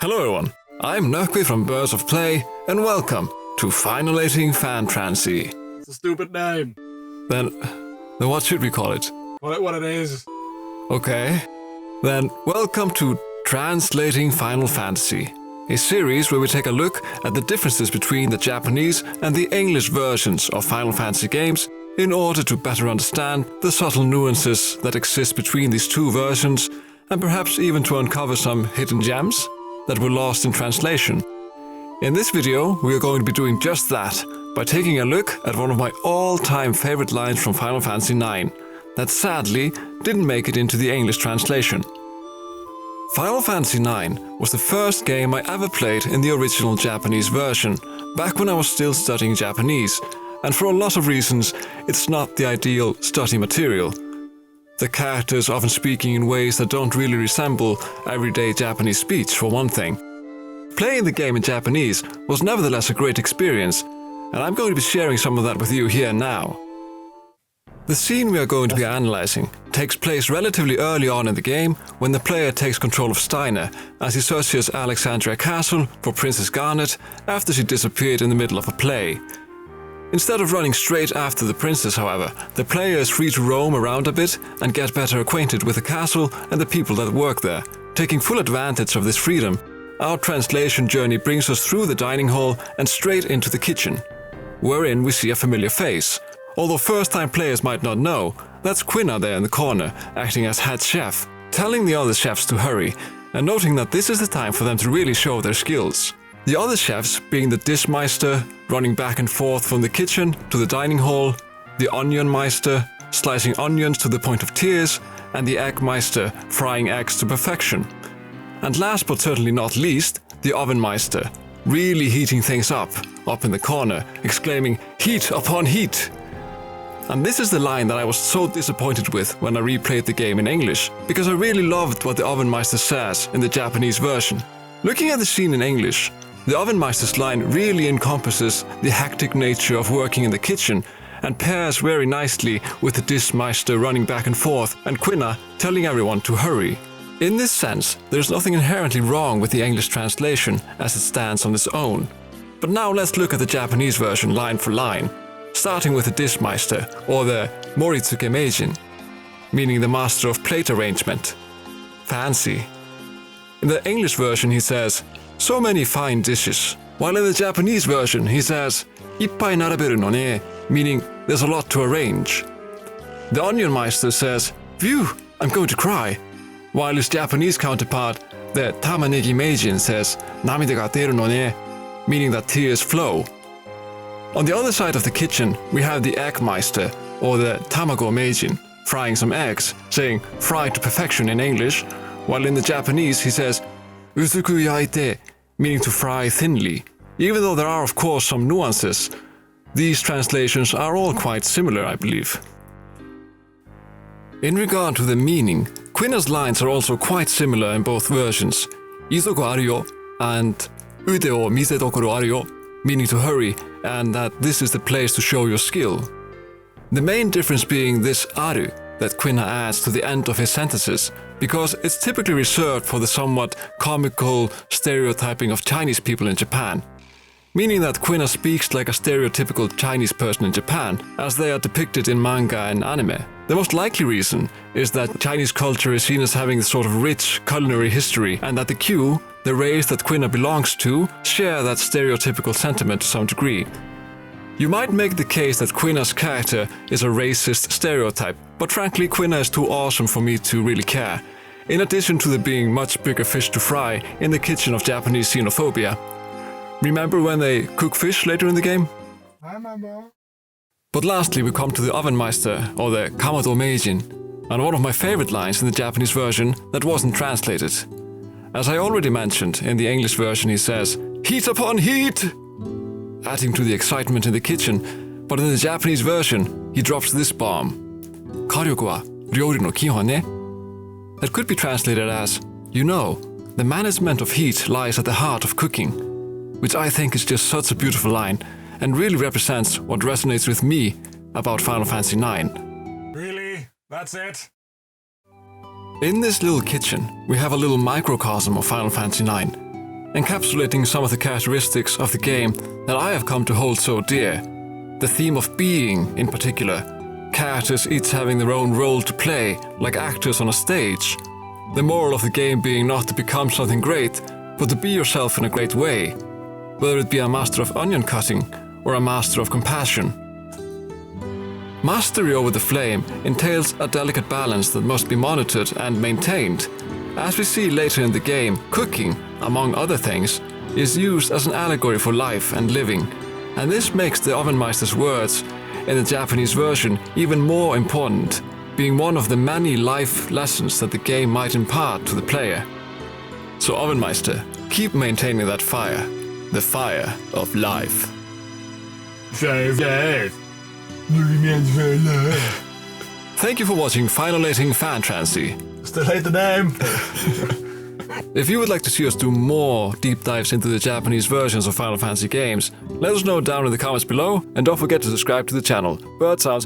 Hello everyone, I'm Nökvi from Birds of Play, and welcome to Finalating Fantasy. It's a stupid name. Then what should we call it? What it is. Okay. Then welcome to Translating Final Fantasy, a series where we take a look at the differences between the Japanese and the English versions of Final Fantasy games in order to better understand the subtle nuances that exist between these two versions, and perhaps even to uncover some hidden gems that were lost in translation. In this video, we are going to be doing just that by taking a look at one of my all-time favorite lines from Final Fantasy IX that sadly didn't make it into the English translation. Final Fantasy IX was the first game I ever played in the original Japanese version, back when I was still studying Japanese, and for a lot of reasons, it's not the ideal study material. The characters often speaking in ways that don't really resemble everyday Japanese speech, for one thing. Playing the game in Japanese was nevertheless a great experience, and I'm going to be sharing some of that with you here now. The scene we are going to be analyzing takes place relatively early on in the game, when the player takes control of Steiner as he searches Alexandria Castle for Princess Garnet after she disappeared in the middle of a play. Instead of running straight after the princess, however, the player is free to roam around a bit and get better acquainted with the castle and the people that work there. Taking full advantage of this freedom, our translation journey brings us through the dining hall and straight into the kitchen, wherein we see a familiar face. Although first-time players might not know, that's Quina there in the corner, acting as head chef, telling the other chefs to hurry, and noting that this is the time for them to really show their skills. The other chefs being the Dishmeister, running back and forth from the kitchen to the dining hall, the Onionmeister, slicing onions to the point of tears, and the Eggmeister, frying eggs to perfection. And last but certainly not least, the Ovenmeister, really heating things up in the corner, exclaiming, "Heat upon heat!" And this is the line that I was so disappointed with when I replayed the game in English, because I really loved what the Ovenmeister says in the Japanese version. Looking at the scene in English, the Ovenmeister's line really encompasses the hectic nature of working in the kitchen and pairs very nicely with the Dishmeister running back and forth and Quina telling everyone to hurry. In this sense, there's nothing inherently wrong with the English translation as it stands on its own. But now let's look at the Japanese version line for line, starting with the Dishmeister, or the Moritsuke Meijin, meaning the master of plate arrangement. Fancy. In the English version he says, "So many fine dishes," while in the Japanese version he says, "Ippai naraberu no ne," meaning there's a lot to arrange. The Onionmeister says, "Phew, I'm going to cry," while his Japanese counterpart, the Tamanegi Meijin, says, "Namida ga deru no ne," meaning that tears flow. On the other side of the kitchen, we have the Eggmeister, or the Tamago Meijin, frying some eggs, saying "fried to perfection" in English, while in the Japanese he says "usuku yaite," meaning to fry thinly. Even though there are of course some nuances, these translations are all quite similar, I believe. In regard to the meaning, Quina's lines are also quite similar in both versions. "Izoko aru yo" and "Ude o misedokoro aru yo," meaning to hurry and that this is the place to show your skill. The main difference being this aru that Quina adds to the end of his sentences, because it's typically reserved for the somewhat comical stereotyping of Chinese people in Japan, meaning that Quina speaks like a stereotypical Chinese person in Japan, as they are depicted in manga and anime. The most likely reason is that Chinese culture is seen as having a sort of rich culinary history, and that the Q, the race that Quina belongs to, share that stereotypical sentiment to some degree. You might make the case that Quina's character is a racist stereotype, but frankly Quina is too awesome for me to really care, in addition to there being much bigger fish to fry in the kitchen of Japanese xenophobia. Remember when they cook fish later in the game? I remember. But lastly we come to the Ovenmeister, or the Kamado Meijin, and one of my favorite lines in the Japanese version that wasn't translated. As I already mentioned, in the English version he says, "Heat upon heat!" adding to the excitement in the kitchen, but in the Japanese version, he drops this bomb. "Karyoku wa ryori no kihon ne?" That could be translated as, "You know, the management of heat lies at the heart of cooking," which I think is just such a beautiful line, and really represents what resonates with me about Final Fantasy IX. Really? That's it? In this little kitchen, we have a little microcosm of Final Fantasy IX. encapsulating some of the characteristics of the game that I have come to hold so dear. The theme of being, in particular. Characters each having their own role to play, like actors on a stage. The moral of the game being not to become something great, but to be yourself in a great way. Whether it be a master of onion cutting or a master of compassion. Mastery over the flame entails a delicate balance that must be monitored and maintained. As we see later in the game, cooking, among other things, is used as an allegory for life and living, and this makes the Ovenmeister's words in the Japanese version even more important, being one of the many life lessons that the game might impart to the player. So Ovenmeister, keep maintaining that fire, the fire of life. Thank you for watching Finalating Fan Transy. Still hate the name. If you would like to see us do more deep dives into the Japanese versions of Final Fantasy games, let us know down in the comments below, and don't forget to subscribe to the channel. Bird sounds.